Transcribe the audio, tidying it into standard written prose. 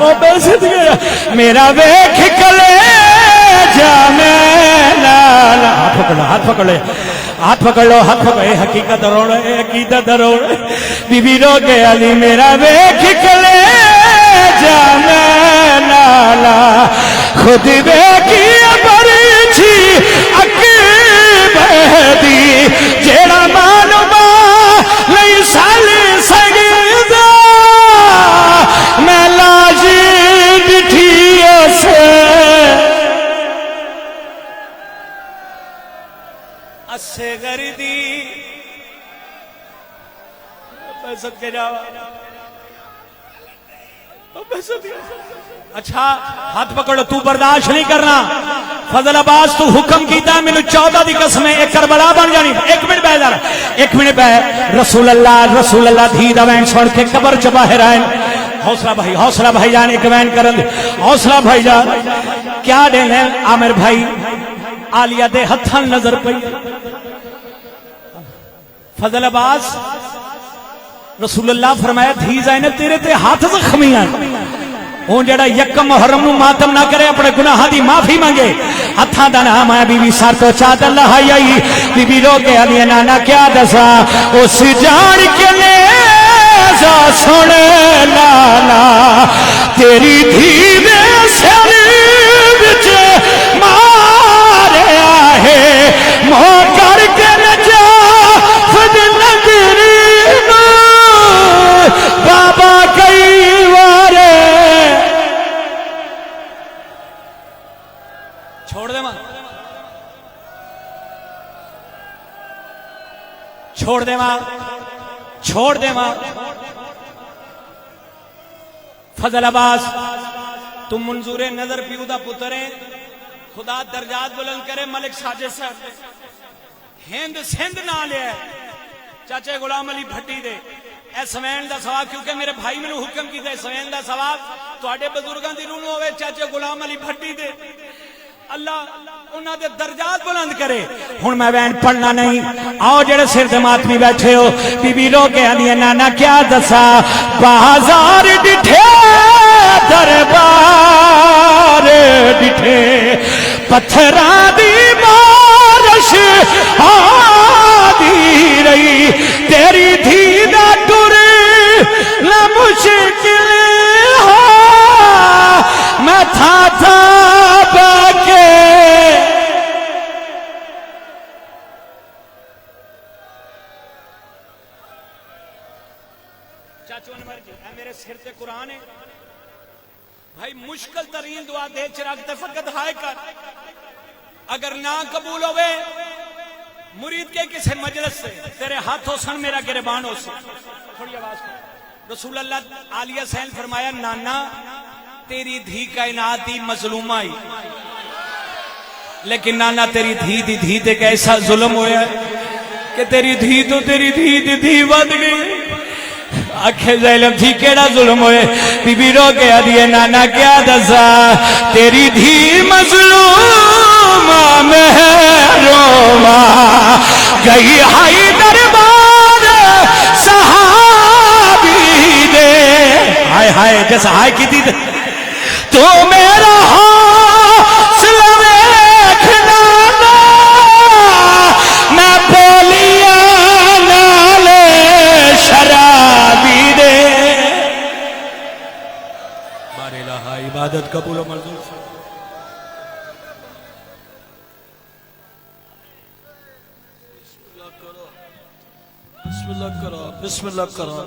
ओ बेसत गया मेरा वेख कले जा मैं हाथ पकड़ो हाथ पकड़ो हाथ पकड़ लो हाथ पकड़ो हकीकत रोड़ अकीदत रोड़ बीबी रो के अली मेरा वेख कले जा मैं नाला खुद वेखी बड़ी छी अके बहदी जेड़ा मालूमा नहीं साले सगदा मैं लाजी डिठी से अस्से गरीदी पैसत के जावा अच्छा हाथ पकड़ो तू बर्दाश्त नहीं करना फजल अब्बास तू हुक्म कीता मैनू 14 दी कसम एक करबला बन जानी। एक मिनट बह जरा एक मिनट बह रसूल अल्लाह धी दा वैन सुन के कबर च बाहर आए हौसला भाई जान एक वैन करन हौसला भाई जान क्या देने आमिर भाई आलिया दे हथां नजर पई फजल अब्बास रसूलुल्लाह फरमाया धी ज़ैनब तेरे ते हाथ जख्मी हैं हूं जेड़ा यकम मुहर्रम नूं मातम ना करे अपने गुनाहां दी माफी मांगे हथां दा नाम है बीबी सर तो चादर लहाई आई बीबी रो के आली नाना क्या दसा उस जान के ले जा सुन लाला तेरी धी दे सिर विच मारिया है मोह करके नजा खुद नगरी बाबा कई वारे छोड़ दे छोड़ दे फजल अब्बास तुम मंजूरे नजर पीऊ दा पुत्र है खुदा दर्जात बुलंद करे मलिक साजिद साहब हिंद सिंध ना लिया चाचे गुलाम अली भट्टी दे सवैन का सवाब क्योंकि मेरे भाई मैंने हुक्म किया सवैन का सवाब तुहाडे बुजुर्गों की रूह होवे चाचे गुलाम अली भट्टी दे अल्लाह उन्होंने दर्जात बुलंद करे। हुण मैं वैन पढ़ना नहीं आओ जेड़े सिर दे मातमी बैठे हो बीबी रो के आलिया नाना क्या दसा बाजार डिठे दरबार डिठे पत्थरा दी बारिश आदी रही तेरी धी दा टुरे ना मुश्किल मैं था बाके चाचू अनवर जी मेरे सिर से कुरान है भाई मुश्किल तरीन दुआ दे चिराग तफकत हाय कर अगर ना कबूल होवे मुरीद के किसी मजलिस से तेरे हाथों सन मेरा गिरबान हो से थोड़ी आवाज रसूल अल्लाह आलिया सैन फरमाया नाना तेरी धी कायनाती मजलूमा आई लेकिन नाना तेरी धी ते कैसा जुल्म होया कि तेरी धी वध गई आखे ज़ैनब थी केड़ा जुल्म होए बीबी रो के आदिए नाना क्या दसा तेरी धी मजलूमा महरोमा गई हाई दरबार सहाबी दे हाय हाय जैसा हाय की थी तो मेरा हौसला देखना मैं बोलिया नाले शराबी दे बारे इलाहा इबादत कबूल और मंजूर बिस्मिल्लाह करो बिस्मिल्लाह करो